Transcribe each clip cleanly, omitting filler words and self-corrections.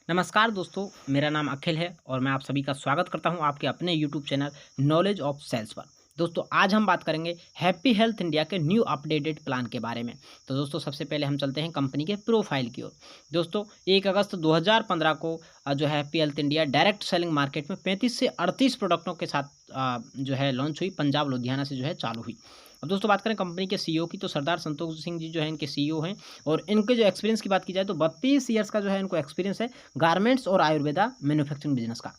नमस्कार दोस्तों, मेरा नाम अखिल है और मैं आप सभी का स्वागत करता हूं आपके अपने YouTube channel knowledge of cells पर। दोस्तों आज हम बात करेंगे हैप्पी हेल्थ इंडिया के न्यू अपडेटेड प्लान के बारे में। तो दोस्तों सबसे पहले हम चलते हैं कंपनी के प्रोफाइल की ओर। दोस्तों 1 अगस्त 2015 को जो है happy health India direct selling market में 35 से 38 प्रोडक्टों के साथ जो है लॉन्च हुई, पंजाब लुधियाना से जो है चालू हुई। अब दोस्तों बात करें कंपनी के सीईओ की, तो सरदार संतोष सिंह जी जो है इनके सीईओ हैं। और इनके जो एक्सपीरियंस की बात की जाए तो 32 ईयर्स का जो है इनको एक्सपीरियंस है गारमेंट्स और आयुर्वेदा मैन्युफैक्चरिंग बिजनेस का।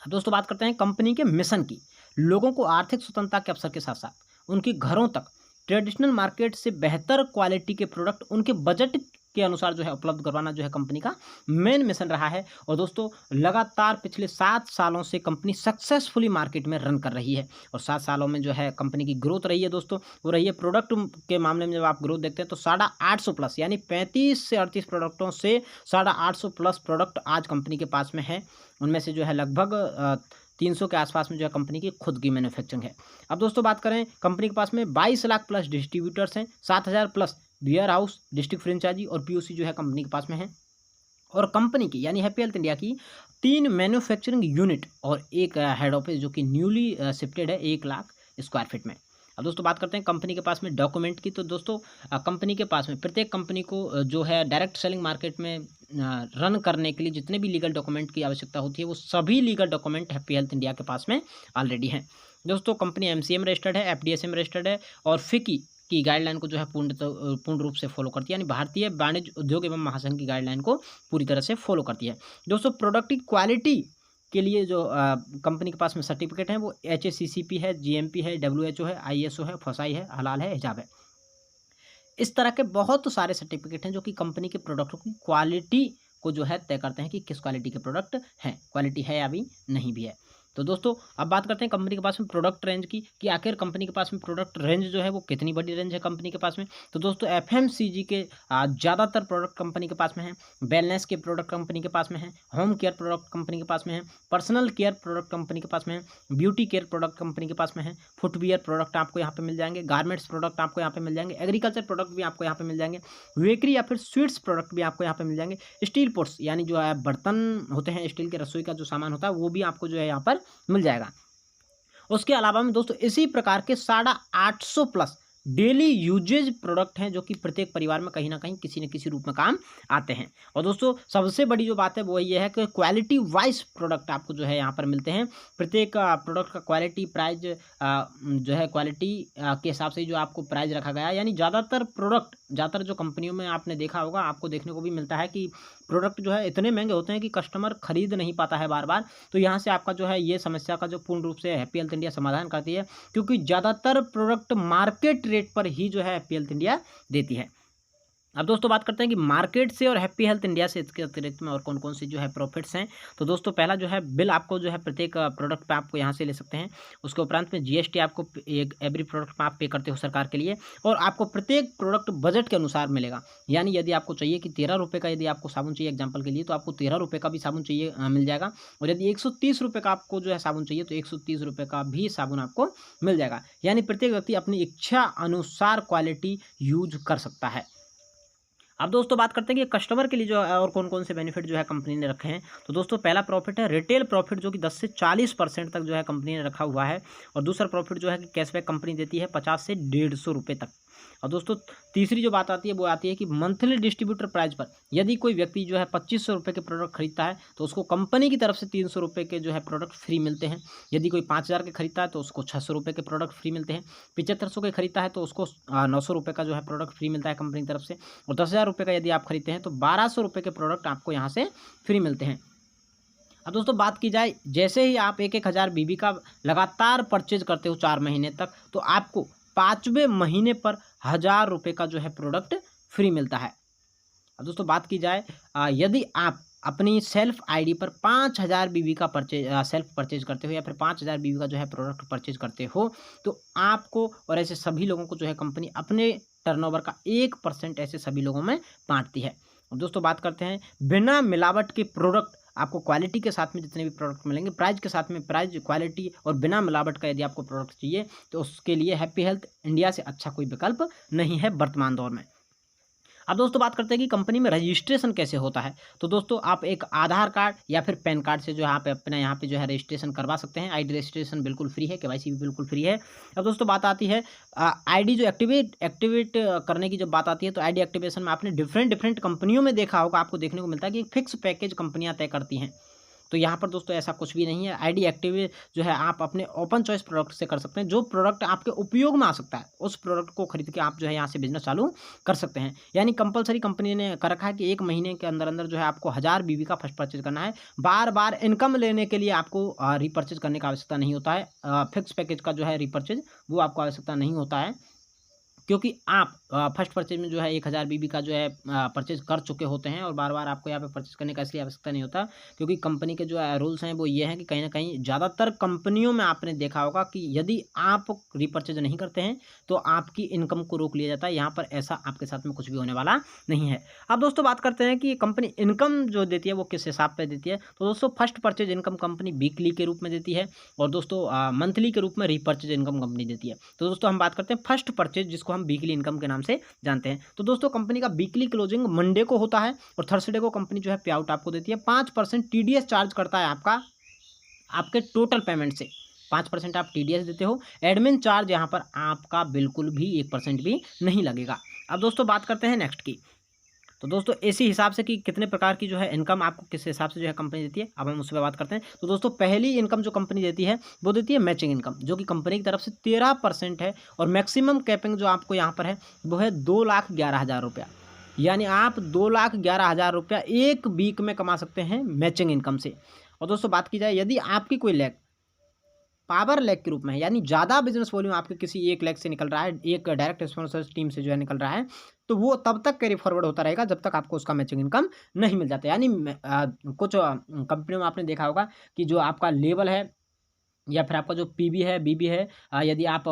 अब दोस्तों बात करते हैं कंपनी के मिशन की। लोगों को आर्थिक स्वतंत्रता के अवसर के साथ साथ उनके घरों तक ट्रेडिशनल मार्केट से बेहतर क्वालिटी के प्रोडक्ट उनके बजट के अनुसार जो है उपलब्ध करवाना जो है कंपनी का मेन मिशन रहा है। और दोस्तों लगातार पिछले 7 सालों से कंपनी सक्सेसफुली मार्केट में रन कर रही है। और 7 सालों में जो है कंपनी की ग्रोथ रही है दोस्तों, वो रही है प्रोडक्ट के मामले में। जब आप ग्रोथ देखते हैं तो 850 प्लस यानी 35 से 38 प्रोडक्टों से 850 प्लस प्रोडक्ट आज कंपनी के पास में है। उनमें से जो है लगभग 300 के आसपास में जो है कंपनी की खुद की मैन्युफैक्चरिंग है। अब दोस्तों बात करें कंपनी के पास में 22 लाख प्लस डिस्ट्रीब्यूटर्स हैं, 7000 plus warehouse, district franchise और पीओसी जो है कंपनी के पास में है। और कंपनी की यानी हैप्पी हेल्थ इंडिया की 3 मैन्युफैक्चरिंग यूनिट और एक हेड ऑफिस जो कि न्यूली शिफ्टेड है 1 लाख स्क्वायर फीट में। अब दोस्तों बात करते हैं कंपनी के पास में डॉक्यूमेंट की। तो दोस्तों कंपनी के पास में प्रत्येक कंपनी को जो है डायरेक्ट सेलिंग मार्केट में रन करने के लिए जितने भी लीगल डॉक्यूमेंट की आवश्यकता होती है वो सभी legal document happy health India के पास में ऑलरेडी हैं। दोस्तों कंपनी एमसीए में रजिस्टर्ड है, एफडीएसए में रजिस्टर्ड है और फिकी की गाइडलाइन को जो है पूर्ण रूप से फॉलो करती है, यानी भारतीय वाणिज्य उद्योग एवं महासंघ की गाइडलाइन को पूरी तरह से फॉलो करती है। दोस्तों प्रोडक्ट की क्वालिटी के लिए जो कंपनी के पास में सर्टिफिकेट है वो एचएसीसीपी है, जीएमपी है, डब्ल्यूएचओ है, आईएसओ है, फसाई है, हलाल है, हिजाब है। इस तरह के बहुत सारे सर्टिफिकेट हैं जो कि कंपनी के प्रोडक्टों की क्वालिटी को जो है तय करते हैं कि किस क्वालिटी के प्रोडक्ट हैं, क्वालिटी है या भी नहीं भी है। तो दोस्तों अब बात करते हैं कंपनी के पास में प्रोडक्ट रेंज की कि आखिर कंपनी के पास में प्रोडक्ट रेंज जो है वो कितनी बड़ी रेंज है कंपनी के पास में। तो दोस्तों एफएमसीजी के ज़्यादातर प्रोडक्ट कंपनी के पास में है, वेलनेस के प्रोडक्ट कंपनी के पास में है, होम केयर प्रोडक्ट कंपनी के पास में है, पर्सनल केयर प्रोडक्ट कंपनी के पास में है, ब्यूटी केयर प्रोडक्ट कंपनी के पास में है, फुटवियर प्रोडक्ट आपको यहाँ पे मिल जाएंगे, गारमेंट्स प्रोडक्ट आपको यहाँ पे मिल जाएंगे, एग्रीकल्चर प्रोडक्ट भी आपको यहाँ पे मिल जाएंगे, बेकरी या फिर स्वीट्स प्रोडक्ट भी आपको यहाँ पे मिल जाएंगे, स्टील पोट्स यानी जो है बर्तन होते हैं, स्टील के रसोई का जो सामान होता है वो भी आपको जो है यहाँ पर मिल जाएगा। उसके अलावा में दोस्तों इसी प्रकार के 850 प्लस डेली यूजेज प्रोडक्ट हैं जो कि प्रत्येक परिवार में कहीं ना कहीं किसी न किसी रूप में काम आते हैं। और दोस्तों सबसे बड़ी जो बात है वो ये है कि क्वालिटी वाइज प्रोडक्ट आपको जो है यहाँ पर मिलते हैं। प्रत्येक प्रोडक्ट का क्वालिटी प्राइस जो है क्वालिटी के हिसाब से जो आपको प्राइस रखा गया है, यानी ज़्यादातर जो कंपनियों में आपने देखा होगा, आपको देखने को भी मिलता है कि प्रोडक्ट जो है इतने महंगे होते हैं कि कस्टमर खरीद नहीं पाता है बार बार। तो यहाँ से आपका जो है ये समस्या का जो पूर्ण रूप से हैप्पी हेल्थ इंडिया समाधान करती है, क्योंकि ज़्यादातर प्रोडक्ट मार्केट रेट पर ही जो है हैप्पी हेल्थ इंडिया देती है। अब दोस्तों बात करते हैं कि मार्केट से और हैप्पी हेल्थ इंडिया से इसके अतिरिक्त में और कौन कौन सी जो है प्रॉफिट्स हैं। तो दोस्तों पहला जो है बिल आपको जो है प्रत्येक प्रोडक्ट पे आपको यहाँ से ले सकते हैं। उसके उपरांत में जीएसटी आपको एक एवरी प्रोडक्ट पे आप पे करते हो सरकार के लिए, और आपको प्रत्येक प्रोडक्ट बजट के अनुसार मिलेगा। यानी यदि आपको चाहिए कि 13 रुपये का यदि आपको साबुन चाहिए एग्जाम्पल के लिए, तो आपको 13 रुपये का भी साबुन चाहिए मिल जाएगा। और यदि 130 रुपये का आपको जो है साबुन चाहिए तो 130 रुपये का भी साबुन आपको मिल जाएगा। यानी प्रत्येक व्यक्ति अपनी इच्छा अनुसार क्वालिटी यूज कर सकता है। अब दोस्तों बात करते हैं कि कस्टमर के लिए जो और कौन कौन से बेनिफिट जो है कंपनी ने रखे हैं। तो दोस्तों पहला प्रॉफिट है रिटेल प्रॉफिट, जो कि 10 से 40% तक जो है कंपनी ने रखा हुआ है। और दूसरा प्रॉफिट जो है कि कैशबैक कंपनी देती है 50 से 150 रुपये तक। और दोस्तों तीसरी जो बात आती है वो आती है कि मंथली डिस्ट्रीब्यूटर प्राइस पर यदि कोई व्यक्ति जो है 2500 रुपये के प्रोडक्ट खरीदता है तो उसको कंपनी की तरफ से 300 रुपये के जो है प्रोडक्ट फ्री मिलते हैं। यदि कोई 5000 के खरीदता है तो उसको 600 रुपये के प्रोडक्ट फ्री मिलते हैं। 7500 के खरीदता है तो उसको 900 रुपये का जो है प्रोडक्ट फ्री मिलता है कंपनी की तरफ से। और 10,000 रुपये का यदि आप खरीदते हैं तो 1200 रुपये के प्रोडक्ट आपको यहाँ से फ्री मिलते हैं। अब दोस्तों बात की जाए, जैसे ही आप 1,000 बीबी का लगातार परचेज करते हो 4 महीने तक, तो आपको 5वें महीने पर 1000 रुपये का जो है प्रोडक्ट फ्री मिलता है। अब दोस्तों बात की जाए, यदि आप अपनी सेल्फ आईडी पर 5000 बीबी का सेल्फ परचेज करते हो या फिर 5000 बीबी का जो है प्रोडक्ट परचेज करते हो, तो आपको और ऐसे सभी लोगों को जो है कंपनी अपने टर्नओवर का 1% ऐसे सभी लोगों में बांटती है। और दोस्तों बात करते हैं बिना मिलावट के प्रोडक्ट, आपको क्वालिटी के साथ में जितने भी प्रोडक्ट मिलेंगे, प्राइस के साथ में प्राइस, क्वालिटी और बिना मिलावट का यदि आपको प्रोडक्ट चाहिए तो उसके लिए हैप्पी हेल्थ इंडिया से अच्छा कोई विकल्प नहीं है वर्तमान दौर में। अब दोस्तों बात करते हैं कि कंपनी में रजिस्ट्रेशन कैसे होता है। तो दोस्तों आप एक आधार कार्ड या फिर पैन कार्ड से जो है आप अपना यहाँ पे जो है रजिस्ट्रेशन करवा सकते हैं। आईडी रजिस्ट्रेशन बिल्कुल फ्री है, केवाईसी भी बिल्कुल फ्री है। अब दोस्तों बात आती है आईडी जो एक्टिवेट करने की जब बात आती है, तो आईडी एक्टिवेशन में आपने डिफरेंट कंपनियों में देखा होगा, आपको देखने को मिलता है कि फिक्स पैकेज कंपनियां तय करती हैं। तो यहाँ पर दोस्तों ऐसा कुछ भी नहीं है। आईडी एक्टिव जो है आप अपने ओपन चॉइस प्रोडक्ट से कर सकते हैं। जो प्रोडक्ट आपके उपयोग में आ सकता है उस प्रोडक्ट को खरीद के आप जो है यहाँ से बिजनेस चालू कर सकते हैं। यानी कंपलसरी कंपनी ने कर रखा है कि 1 महीने के अंदर अंदर जो है आपको 1000 बीबी का फर्स्ट परचेज करना है। बार बार इनकम लेने के लिए आपको रिपर्चेज करने का आवश्यकता नहीं होता है। फिक्स पैकेज का जो है रिपर्चेज वो आपको आवश्यकता नहीं होता है, क्योंकि आप फर्स्ट परचेज में जो है 1000 बीबी का जो है परचेज कर चुके होते हैं और बार बार आपको यहाँ पे परचेज करने का इसलिए आवश्यकता नहीं होता, क्योंकि कंपनी के जो रूल्स हैं वो ये हैं कि कहीं ना कहीं ज़्यादातर कंपनियों में आपने देखा होगा कि यदि आप रिपर्चेज नहीं करते हैं तो आपकी इनकम को रोक लिया जाता है। यहाँ पर ऐसा आपके साथ में कुछ भी होने वाला नहीं है। अब दोस्तों बात करते हैं कि कंपनी इनकम जो देती है वो किस हिसाब पर देती है। तो दोस्तों first purchase income company weekly के रूप में देती है और दोस्तों मंथली के रूप में रिपर्चेज इनकम कंपनी देती है। तो दोस्तों हम बात करते हैं फर्स्ट परचेज, जिसको हम वीकली इनकम के नाम से जानते हैं। तो दोस्तों कंपनी का वीकली क्लोजिंग मंडे को होता है और थर्सडे को कंपनी जो है पे आउट आपको देती है। 5% टीडीएस चार्ज करता है आपके टोटल पेमेंट से 5% आप टीडीएस देते हो। एडमिन चार्ज यहाँ पर आपका बिल्कुल भी 1% भी नहीं लगेगा। अब दोस्तों बात करते हैं नेक्स्ट की। तो दोस्तों इसी हिसाब से कि कितने प्रकार की जो है इनकम आपको किस हिसाब से जो है कंपनी देती है, अब हम उस पर बात करते हैं। तो दोस्तों पहली इनकम जो कंपनी देती है वो देती है मैचिंग इनकम, जो कि कंपनी की तरफ से 13% है और मैक्सिमम कैपिंग जो आपको यहाँ पर है वो है 2,11,000 रुपया। यानी आप 2,11,000 रुपया एक वीक में कमा सकते हैं मैचिंग इनकम से। और दोस्तों बात की जाए यदि आपकी कोई लैग पावर लैग के रूप में है, यानी ज़्यादा बिजनेस वॉल्यूम आपके किसी एक लैग से निकल रहा है, एक डायरेक्ट स्पॉन्सर टीम से जो है निकल रहा है, तो वो तब तक कैरी फॉरवर्ड होता रहेगा जब तक आपको उसका मैचिंग इनकम नहीं मिल जाता। यानी कुछ कंपनियों में आपने देखा होगा कि जो आपका लेवल है या फिर आपका जो पीबी है बीबी है, यदि आप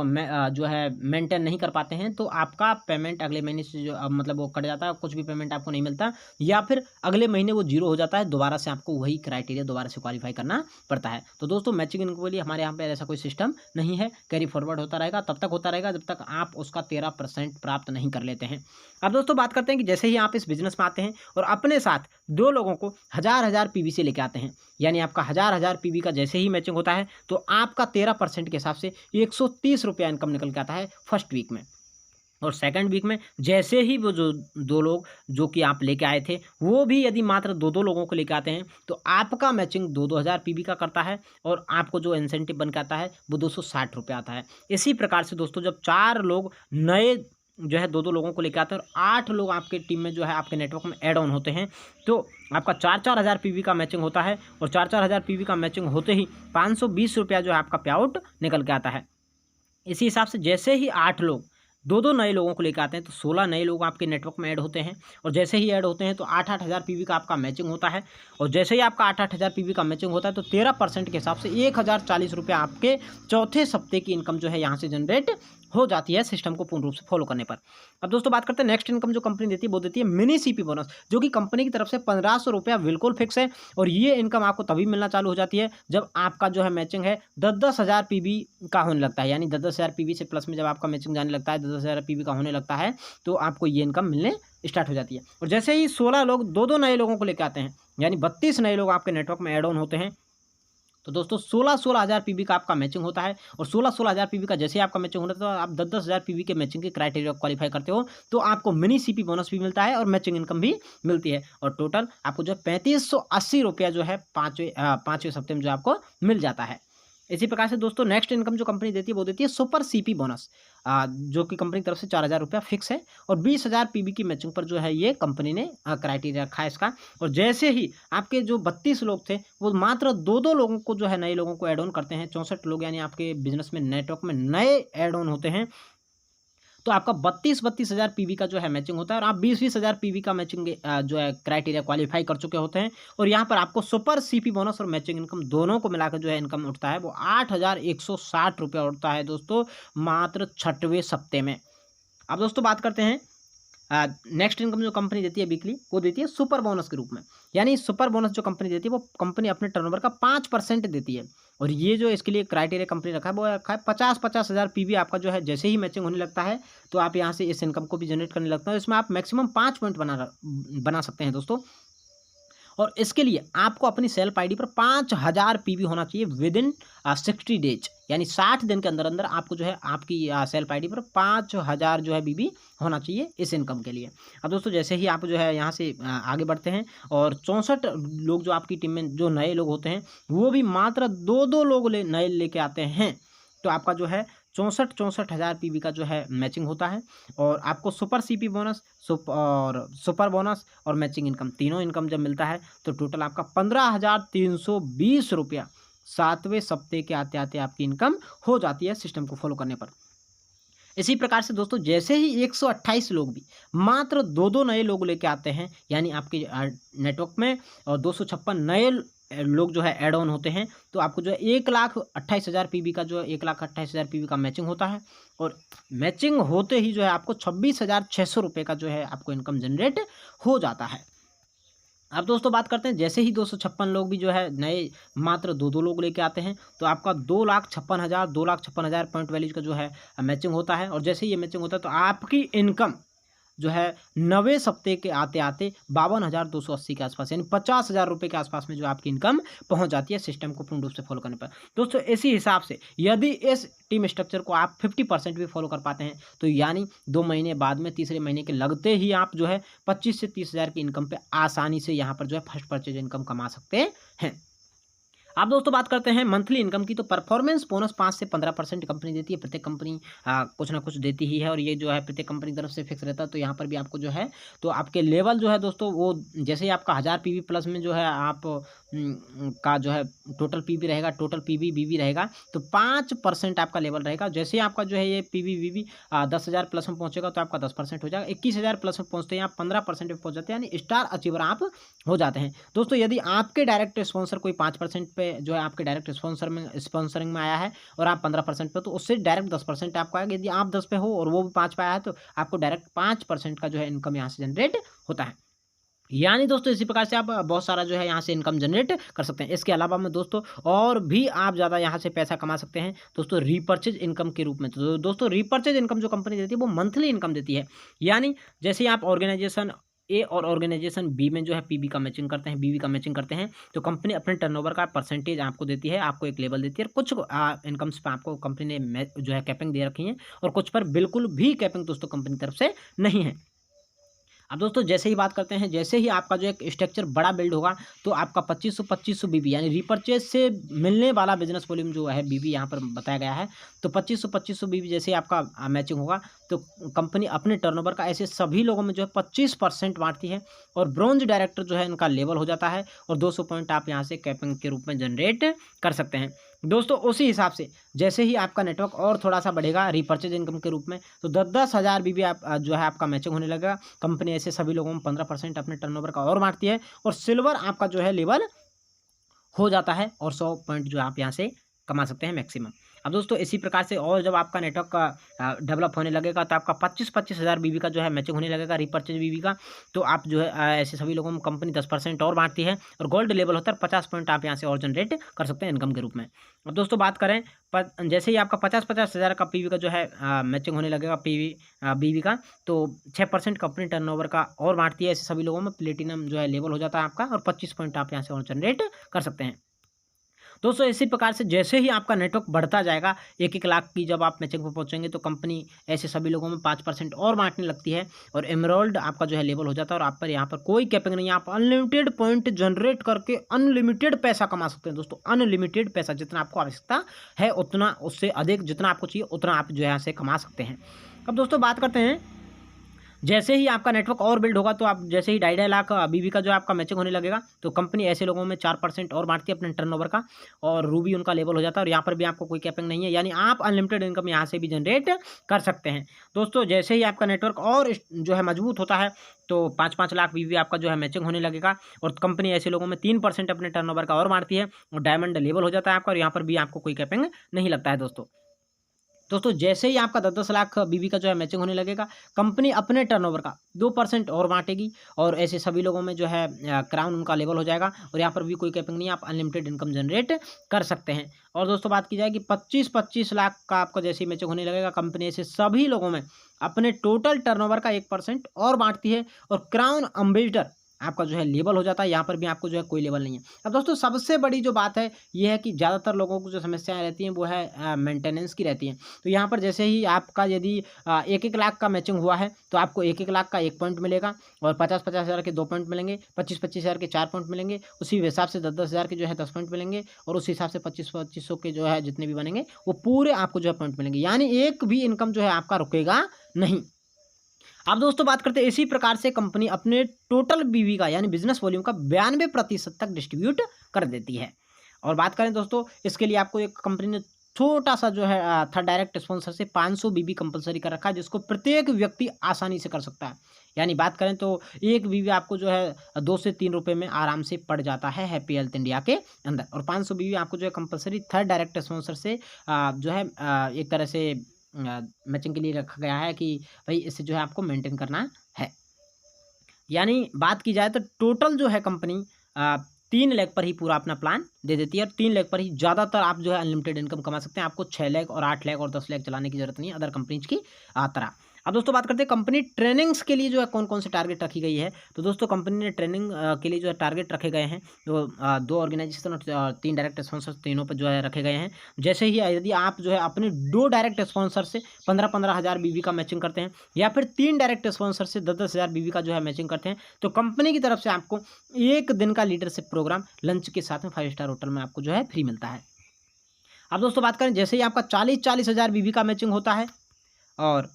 जो है मेंटेन नहीं कर पाते हैं तो आपका पेमेंट अगले महीने से जो मतलब वो कट जाता है, कुछ भी पेमेंट आपको नहीं मिलता, या फिर अगले महीने वो जीरो हो जाता है। दोबारा से आपको वही क्राइटेरिया दोबारा से क्वालिफाई करना पड़ता है। तो दोस्तों मैचिंग इनकम के लिए हमारे यहाँ पे ऐसा कोई सिस्टम नहीं है। कैरी फॉरवर्ड होता रहेगा, तब तक होता रहेगा जब तक आप उसका 13% प्राप्त नहीं कर लेते हैं। अब दोस्तों बात करते हैं कि जैसे ही आप इस बिजनेस में आते हैं और अपने साथ 2 लोगों को 1000 पीवी से लेके आते हैं, यानी आपका 1000 पीवी का जैसे ही मैचिंग होता है तो आपका 13% के हिसाब से 130 रुपया इनकम निकल के आता है फर्स्ट वीक में। और सेकंड वीक में जैसे ही वो जो 2 लोग जो कि आप लेके आए थे वो भी यदि मात्र 2-2 लोगों को लेके आते हैं तो आपका मैचिंग 2-2 हज़ार पीवी का करता है और आपको जो इंसेंटिव बन के आता है वो 260 रुपये आता है। इसी प्रकार से दोस्तों जब 4 लोग नए जो है 2-2 लोगों को लेकर आते हैं और 8 लोग आपके टीम में जो है आपके नेटवर्क में ऐड ऑन होते हैं तो आपका 4-4 हज़ार पीवी का मैचिंग होता है और 4-4 हज़ार पीवी का मैचिंग होते ही 520 रुपया जो है आपका पे आउट निकल के आता है। इसी हिसाब से जैसे ही 8 लोग 2-2 नए लोगों को लेकर आते हैं तो 16 नए लोग आपके नेटवर्क में ऐड होते हैं और जैसे ही ऐड होते हैं तो 8-8 हज़ार पीवी का आपका मैचिंग होता है और जैसे ही आपका 8-8 हज़ार पीवी का मैचिंग होता है तो 13% के हिसाब से 1040 रुपये आपके चौथे सप्ते की इनकम जो है यहाँ से जनरेट हो जाती है सिस्टम को पूर्ण रूप से फॉलो करने पर। अब दोस्तों बात करते हैं नेक्स्ट इनकम जो कंपनी देती है वो देती है मिनी सीपी बोनस, जो कि कंपनी की तरफ से 1500 रुपया बिल्कुल फिक्स है और ये इनकम आपको तभी मिलना चालू हो जाती है जब आपका जो है मैचिंग है 10-10 हज़ार पीवी का होने लगता है। यानी 10-10 हज़ार पीवी से प्लस में जब आपका मैचिंग जाने लगता है 10-10 हज़ार पीवी का होने लगता है तो आपको ये इनकम मिलने स्टार्ट हो जाती है। और जैसे ही 16 लोग 2-2 नए लोगों को लेकर आते हैं यानी 32 नए लोग आपके नेटवर्क में ऐड ऑन होते हैं तो दोस्तों 16-16 हज़ार पीवी का आपका मैचिंग होता है और 16-16 हज़ार पीवी का जैसे ही आपका मैचिंग होता है तो आप 10-10 हज़ार पीवी के मैचिंग के क्राइटेरिया क्वालिफाई करते हो तो आपको मिनी सीपी बोनस भी मिलता है और मैचिंग इनकम भी मिलती है और टोटल आपको जो 3580 रुपया जो है पाँचवें सप्ते में जो आपको मिल जाता है। इसी प्रकार से दोस्तों नेक्स्ट इनकम जो कंपनी देती है वो देती है सुपर सीपी बोनस, जो कि कंपनी की तरफ से 4000 रुपया फिक्स है और 20,000 पीवी की मैचिंग पर जो है ये कंपनी ने क्राइटेरिया रखा है इसका। और जैसे ही आपके जो 32 लोग थे वो मात्र 2-2 लोगों को जो है नए लोगों को ऐड ऑन करते हैं, 64 लोग यानी आपके बिजनेस में नेटवर्क में नए ऐड ऑन होते हैं तो आपका 32-32 हज़ार पीवी का जो है मैचिंग होता है और आप 20-20 हज़ार पीवी का मैचिंग जो है क्राइटेरिया क्वालिफाई कर चुके होते हैं और यहाँ पर आपको सुपर सीपी बोनस और मैचिंग इनकम दोनों को मिलाकर जो है इनकम उठता है वो 8,160 रुपया उठता है दोस्तों मात्र 6वें सप्ते में। अब दोस्तों बात करते हैं नेक्स्ट इनकम जो कंपनी देती है वीकली वो देती है सुपर बोनस के रूप में। यानी सुपर बोनस जो कंपनी देती है वो कंपनी अपने टर्नओवर का 5% देती है और ये जो इसके लिए क्राइटेरिया कंपनी रखा है वो रखा है 50-50 हज़ार पीवी आपका जो है जैसे ही मैचिंग होने लगता है तो आप यहाँ से इस इनकम को भी जनरेट करने लगता है। इसमें आप मैक्सिमम 5 पॉइंट बना सकते हैं दोस्तों। और इसके लिए आपको अपनी सेल्फ आईडी पर 5000 पीवी होना चाहिए विद इन 60 डेज, यानी 60 दिन के अंदर अंदर आपको जो है आपकी सेल्फ आईडी पर 5000 जो है बीबी होना चाहिए इस इनकम के लिए। अब दोस्तों जैसे ही आप जो है यहाँ से आगे बढ़ते हैं और 64 लोग जो आपकी टीम में जो नए लोग होते हैं वो भी मात्र 2-2 लोग नए लेके आते हैं, तो आपका जो है 64 हज़ार पीवी का जो है मैचिंग होता है। और आपको सुपर सीपी बोनस और सुपर बोनस और मैचिंग इनकम तीनों इनकम जब मिलता है तो टोटल आपका 15,320 रुपया 7वें सप्ते के आते आते आपकी इनकम हो जाती है सिस्टम को फॉलो करने पर। इसी प्रकार से दोस्तों जैसे ही 128 लोग भी मात्र 2-2 नए लोग लेके आते हैं, यानी आपके नेटवर्क में और 256 नए लोग जो है ऐड ऑन होते हैं, तो आपको जो है 1,28,000 पीवी का जो है 1,28,000 पीवी का मैचिंग होता है। और मैचिंग होते ही जो है आपको 26,600 रुपये का जो है आपको इनकम जनरेट हो जाता है। अब दोस्तों बात करते हैं जैसे ही 256 लोग भी जो है नए मात्र 2-2 लोग लेके आते हैं तो आपका 2,56,000 पॉइंट वैल्यूज का जो है मैचिंग होता है। और जैसे ही ये मैचिंग होता है तो आपकी इनकम जो है 9वें सप्ते के आते आते 52,280 के आसपास, यानी 50,000 रुपये के आसपास में जो आपकी इनकम पहुंच जाती है सिस्टम को पूर्ण रूप से फॉलो करने पर। दोस्तों इसी हिसाब से यदि इस टीम स्ट्रक्चर को आप 50% भी फॉलो कर पाते हैं तो यानी 2 महीने बाद में तीसरे महीने के लगते ही आप जो है 25 से 30,000 की इनकम पे आसानी से यहाँ पर जो है फर्स्ट परचेज इनकम कमा सकते हैं। अब दोस्तों बात करते हैं मंथली इनकम की, तो परफॉर्मेंस बोनस 5 से 15% कंपनी देती है। प्रत्येक कंपनी कुछ ना कुछ देती ही है और ये जो है प्रत्येक कंपनी की तरफ से फिक्स रहता है। तो यहाँ पर भी आपको जो है तो आपके लेवल जो है दोस्तों वो जैसे ही आपका 1000 पीवी प्लस में जो है आप का जो है टोटल पीवी रहेगा, टोटल पीवी बीवी रहेगा तो 5% आपका लेवल रहेगा। जैसे ही आपका जो है ये पीवी बीवी 10,000 प्लस में पहुंचेगा तो आपका 10% हो जाएगा। 21,000 प्लस में पहुंचते हैं आप 15% पे पहुंच जाते हैं, यानी स्टार अचीवर आप हो जाते हैं। दोस्तों यदि आपके डायरेक्ट स्पॉन्सर कोई 5% पे जो है आपके डायरेक्ट स्पॉन्सरिंग में आया है और आप 15% पे, तो उससे डायरेक्ट 10% आपको आएगा। यदि आप 10 पे हो और वो भी 5 पे आया है तो आपको डायरेक्ट 5% का जो है इनकम यहाँ से जनरेट होता है। यानी दोस्तों इसी प्रकार से आप बहुत सारा जो है यहाँ से इनकम जनरेट कर सकते हैं। इसके अलावा में दोस्तों और भी आप ज़्यादा यहाँ से पैसा कमा सकते हैं दोस्तों रीपर्चेज इनकम के रूप में। तो दोस्तों रीपर्चेज इनकम जो कंपनी देती है वो मंथली इनकम देती है, यानी जैसे ही आप ऑर्गेनाइजेशन ए और ऑर्गेनाइजेशन बी में जो है पीबी का मैचिंग करते हैं, बीबी का मैचिंग करते हैं तो कंपनी अपने टर्नओवर का परसेंटेज आपको देती है, आपको एक लेवल देती है। कुछ इनकम्स पर आपको कंपनी ने जो है कैपिंग दे रखी है और कुछ पर बिल्कुल भी कैपिंग दोस्तों कंपनी की तरफ से नहीं है। अब दोस्तों जैसे ही बात करते हैं, जैसे ही आपका जो एक स्ट्रक्चर बड़ा बिल्ड होगा तो आपका 2500 बीबी यानी रीपर्चेज से मिलने वाला बिजनेस वॉल्यूम जो है बीबी यहाँ पर बताया गया है, तो 2500 बीबी जैसे ही आपका मैचिंग होगा तो कंपनी अपने टर्नओवर का ऐसे सभी लोगों में जो है 25% बांटती है और ब्रॉन्ज डायरेक्टर जो है इनका लेवल हो जाता है और 200 पॉइंट आप यहाँ से कैपिंग के रूप में जनरेट कर सकते हैं। दोस्तों उसी हिसाब से जैसे ही आपका नेटवर्क और थोड़ा सा बढ़ेगा रिपर्चेज इनकम के रूप में तो 10-10 हज़ार बीबी आप जो है आपका मैचिंग होने लगेगा। कंपनी ऐसे सभी लोगों में 15% अपने टर्नओवर का और बांटती है और सिल्वर आपका जो है लेवल हो जाता है और 100 पॉइंट जो आप यहाँ से कमा सकते हैं मैक्सिमम। अब दोस्तों इसी प्रकार से और जब आपका नेटवर्क का डेवलप होने लगेगा तो आपका 25-25 हज़ार बीबी का जो है मैचिंग होने लगेगा रिपर्चेज बीबी का, तो आप जो है ऐसे सभी लोगों में कंपनी 10% और बांटती है और गोल्ड लेवल होता है 50 पॉइंट आप यहाँ से और जनरेट कर सकते हैं इनकम के रूप में। अब दोस्तों बात करें जैसे ही आपका 50-50 हज़ार का पीवी का जो है मैचिंग होने लगेगा पीवी बीवी का, तो 6% कंपनी टर्नओवर का और बांटती है ऐसे सभी लोगों में, प्लेटिनम जो है लेवल हो जाता है आपका और 25 पॉइंट आप यहाँ से और जनरेट कर सकते हैं। दोस्तों इसी प्रकार से जैसे ही आपका नेटवर्क बढ़ता जाएगा 1-1 लाख की जब आप मैचिंग पर पहुंचेंगे तो कंपनी ऐसे सभी लोगों में 5% और बांटने लगती है और एमराल्ड आपका जो है लेवल हो जाता है और आप पर यहाँ पर कोई कैपिंग नहीं है। आप अनलिमिटेड पॉइंट जनरेट करके अनलिमिटेड पैसा कमा सकते हैं दोस्तों। अनलिमिटेड पैसा जितना आपको आवश्यकता है उतना, उससे अधिक जितना आपको चाहिए उतना आप जो है यहाँ से कमा सकते हैं। अब दोस्तों बात करते हैं जैसे ही आपका नेटवर्क और बिल्ड होगा तो आप जैसे ही 2.5 लाख बीबी का जो आपका मैचिंग होने लगेगा तो कंपनी ऐसे लोगों में 4% और बांटती है अपने टर्नओवर का और रूबी उनका लेवल हो जाता है और यहाँ पर भी आपको कोई कैपिंग नहीं है, यानी आप अनलिमिटेड इनकम यहाँ से भी जनरेट कर सकते हैं। दोस्तों जैसे ही आपका नेटवर्क और जो है मजबूत होता है तो 5-5 लाख बीबी आपका जो है मैचिंग होने लगेगा और कंपनी ऐसे लोगों में 3% अपने टर्नओवर का और बांटती है और डायमंड लेवल हो जाता है आपका और यहाँ पर भी आपको कोई कैपिंग नहीं लगता है दोस्तों। दोस्तों जैसे ही आपका 10-10 लाख बीवी का जो है मैचिंग होने लगेगा, कंपनी अपने टर्नओवर का 2% और बाँटेगी और ऐसे सभी लोगों में जो है क्राउन उनका लेवल हो जाएगा और यहाँ पर भी कोई कैपिंग नहीं है, आप अनलिमिटेड इनकम जनरेट कर सकते हैं। और दोस्तों बात की जाए कि 25-25 लाख का आपका जैसे ही मैचिंग होने लगेगा, कंपनी ऐसे सभी लोगों में अपने टोटल टर्नओवर का 1% और बाँटती है और क्राउन एम्बेसडर आपका जो है लेबल हो जाता है। यहाँ पर भी आपको जो है कोई लेबल नहीं है। अब दोस्तों सबसे बड़ी जो बात है ये है कि ज़्यादातर लोगों को जो समस्याएं रहती हैं वो है मेंटेनेंस की रहती हैं। तो यहाँ पर जैसे ही आपका यदि 1-1 लाख का मैचिंग हुआ है तो आपको 1-1 लाख का 1 पॉइंट मिलेगा और 50-50 हज़ार के 2 पॉइंट मिलेंगे, 25-25 हज़ार के 4 पॉइंट मिलेंगे, उसी हिसाब से 10-10 हज़ार के जो है 10 पॉइंट मिलेंगे और उस हिसाब से 25-25 के जो है जितने भी बनेंगे वो पूरे आपको जो है पॉइंट मिलेंगे। यानी एक भी इनकम जो है आपका रुकेगा नहीं। अब दोस्तों बात करते हैं इसी प्रकार से कंपनी अपने टोटल बीवी का यानी बिजनेस वॉल्यूम का 92% तक डिस्ट्रीब्यूट कर देती है। और बात करें दोस्तों इसके लिए आपको एक कंपनी ने छोटा सा जो है था डायरेक्ट स्पॉन्सर से 500 बीवी कंपलसरी कर रखा है, जिसको प्रत्येक व्यक्ति आसानी से कर सकता है। यानी बात करें तो एक बीवी आपको जो है 2 से 3 रुपये में आराम से पड़ जाता है हैप्पी हेल्थ इंडिया के अंदर और 500 बीवी आपको जो है कंपलसरी थर्ड डायरेक्ट स्पॉन्सर से जो है एक तरह से मैचिंग के लिए रखा गया है कि भाई इससे जो है आपको मेंटेन करना है। यानी बात की जाए तो टोटल जो है कंपनी 3 लाख पर ही पूरा अपना प्लान दे देती है और 3 लाख पर ही ज़्यादातर आप जो है अनलिमिटेड इनकम कमा सकते हैं। आपको 6 लाख और 8 लाख और 10 लाख चलाने की जरूरत नहीं है अदर कंपनीज की तरह। अब दोस्तों बात करते हैं कंपनी ट्रेनिंग्स के लिए जो है कौन कौन से टारगेट रखी गई है। तो दोस्तों कंपनी ने ट्रेनिंग के लिए जो है टारगेट रखे गए हैं, जो 2 ऑर्गेनाइजेशन और 3 डायरेक्ट स्पॉन्सर तीनों पर जो है रखे गए हैं। जैसे ही यदि आप जो है अपने 2 डायरेक्ट स्पॉन्सर से 15-15 हज़ार बीवी का मैचिंग करते हैं या फिर 3 डायरेक्ट स्पॉन्सर से 10-10 हज़ार बीवी का जो है मैचिंग करते हैं तो कंपनी की तरफ से आपको 1 दिन का लीडरशिप प्रोग्राम लंच के साथ में 5 स्टार होटल में आपको जो है फ्री मिलता है। अब दोस्तों बात करें जैसे ही आपका 40-40 हज़ार बीवी का मैचिंग होता है और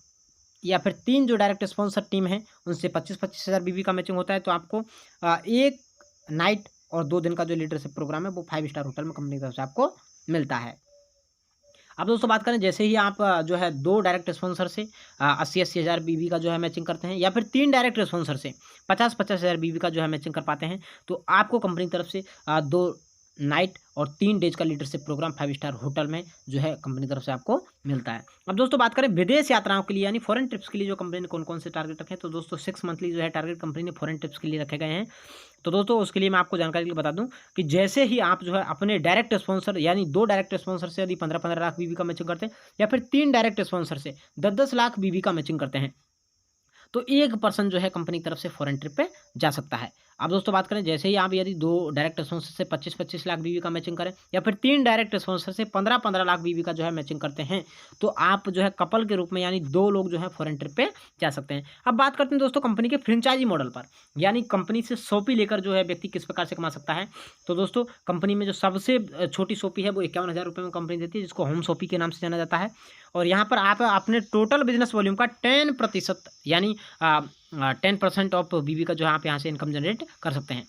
या फिर 3 जो डायरेक्ट स्पॉन्सर टीम है उनसे 25-25 हज़ार बीवी का मैचिंग होता है तो आपको 1 नाइट और 2 दिन का जो लीडरशिप प्रोग्राम है वो 5 स्टार होटल में कंपनी की तरफ से आपको मिलता है। अब दोस्तों बात करें जैसे ही आप जो है 2 डायरेक्ट स्पॉन्सर से 80-80 हज़ार बीवी का जो है मैचिंग करते हैं या फिर 3 डायरेक्ट स्पॉन्सर से 50-50 हज़ार बीवी का जो है मैचिंग कर पाते हैं तो आपको कंपनी की तरफ से 2 नाइट और 3 डेज का लीडरशिप प्रोग्राम 5 स्टार होटल में जो है कंपनी की तरफ से आपको मिलता है। अब दोस्तों बात करें विदेश यात्राओं के लिए यानी फॉरेन ट्रिप्स के लिए जो कंपनी ने कौन कौन से टारगेट रखे हैं तो दोस्तों 6 मंथली जो है टारगेट कंपनी ने फॉरेन ट्रिप्स के लिए रखे गए हैं। तो दोस्तों उसके लिए मैं आपको जानकारी के लिए बता दूं कि जैसे ही आप जो है अपने डायरेक्ट स्पॉन्सर यानी 2 डायरेक्ट स्पॉन्सर से यदि 15-15 लाख बीवी का मैचिंग करते हैं या फिर 3 डायरेक्ट स्पॉन्सर से 10-10 लाख बीवी का मैचिंग करते हैं तो 1% जो है कंपनी की तरफ से फॉरेन ट्रिप पे जा सकता है। अब दोस्तों बात करें जैसे ही आप यदि 2 डायरेक्ट स्पॉन्सर से 25-25 लाख बीवी का मैचिंग करें या फिर 3 डायरेक्ट स्पॉन्सर से 15-15 लाख बीवी का जो है मैचिंग करते हैं तो आप जो है कपल के रूप में यानी 2 लोग जो है फॉरेन ट्रिप पे जा सकते हैं। अब बात करते हैं दोस्तों कंपनी के फ्रेंचाइजी मॉडल पर, यानी कंपनी से शॉपी लेकर जो है व्यक्ति किस प्रकार से कमा सकता है। तो दोस्तों कंपनी में जो सबसे छोटी शॉपी है वो 51,000 रुपये में कंपनी देती है, जिसको होम शॉपी के नाम से जाना जाता है। और यहाँ पर आप अपने टोटल बिजनेस वॉल्यूम का 10% यानी 10% ऑफ बीवी का जो है आप यहाँ से इनकम जनरेट कर सकते हैं।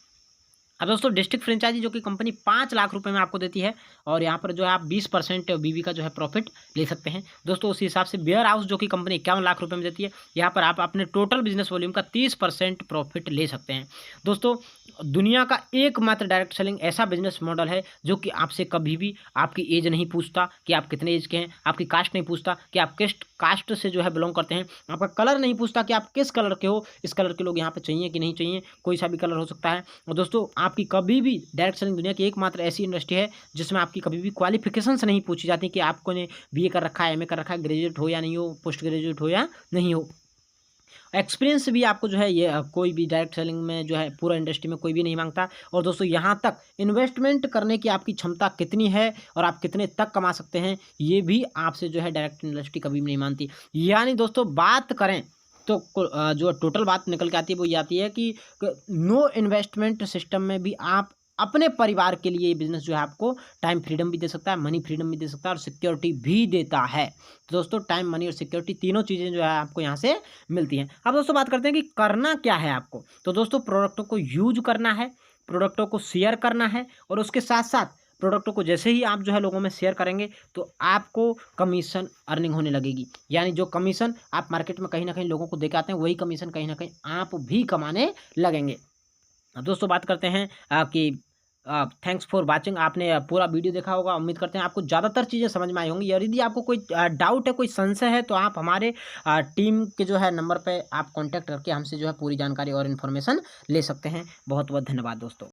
अब दोस्तों डिस्ट्रिक्ट फ्रेंचाइजी जो कि कंपनी 5 लाख रुपए में आपको देती है और यहाँ पर जो है आप 20% बीवी का जो है प्रॉफिट ले सकते हैं। दोस्तों उसी हिसाब से वेयर हाउस जो कि कंपनी 51 लाख रुपए में देती है, यहाँ पर आप अपने टोटल बिजनेस वॉल्यूम का 30% प्रॉफिट ले सकते हैं। दोस्तों दुनिया का एकमात्र डायरेक्ट सेलिंग ऐसा बिजनेस मॉडल है जो कि आपसे कभी भी आपकी एज नहीं पूछता कि आप कितने एज के हैं, आपकी कास्ट नहीं पूछता कि आप किस कास्ट से जो है बिलोंग करते हैं, आपका कलर नहीं पूछता कि आप किस कलर के हो, इस कलर के लोग यहाँ पे चाहिए कि नहीं चाहिए, कोई सा भी कलर हो सकता है। और दोस्तों आपकी कभी भी डायरेक्ट सेलिंग दुनिया की एकमात्र ऐसी इंडस्ट्री है जिसमें आपकी कभी भी क्वालिफिकेशंस नहीं पूछी जाती कि आपको ने BA कर रखा है, MA कर रखा है, ग्रेजुएट हो या नहीं हो, पोस्ट ग्रेजुएट हो या नहीं हो। एक्सपीरियंस भी आपको जो है ये कोई भी डायरेक्ट सेलिंग में जो है पूरा इंडस्ट्री में कोई भी नहीं मांगता। और दोस्तों यहाँ तक इन्वेस्टमेंट करने की आपकी क्षमता कितनी है और आप कितने तक कमा सकते हैं ये भी आपसे जो है डायरेक्ट इंडस्ट्री कभी भी नहीं मानती। यानी दोस्तों बात करें तो जो टोटल बात निकल के आती है वो ये आती है कि नो इन्वेस्टमेंट सिस्टम में भी आप अपने परिवार के लिए बिजनेस जो है आपको टाइम फ्रीडम भी दे सकता है, मनी फ्रीडम भी दे सकता है और सिक्योरिटी भी देता है। तो दोस्तों टाइम, मनी और सिक्योरिटी तीनों चीज़ें जो है आपको यहाँ से मिलती हैं। अब दोस्तों बात करते हैं कि करना क्या है आपको। तो दोस्तों प्रोडक्टों को यूज करना है, प्रोडक्टों को शेयर करना है और उसके साथ साथ प्रोडक्टों को जैसे ही आप जो है लोगों में शेयर करेंगे तो आपको कमीशन अर्निंग होने लगेगी। यानी जो कमीशन आप मार्केट में कहीं ना कहीं लोगों को दे के आते हैं वही कमीशन कहीं ना कहीं आप भी कमाने लगेंगे। अब दोस्तों बात करते हैं कि थैंक्स फॉर वाचिंग। आपने पूरा वीडियो देखा होगा, उम्मीद करते हैं आपको ज़्यादातर चीज़ें समझ में आई होंगी। और यदि आपको कोई डाउट है, कोई संशय है, तो आप हमारे टीम के जो है नंबर पे आप कॉन्टैक्ट करके हमसे जो है पूरी जानकारी और इन्फॉर्मेशन ले सकते हैं। बहुत बहुत धन्यवाद दोस्तों।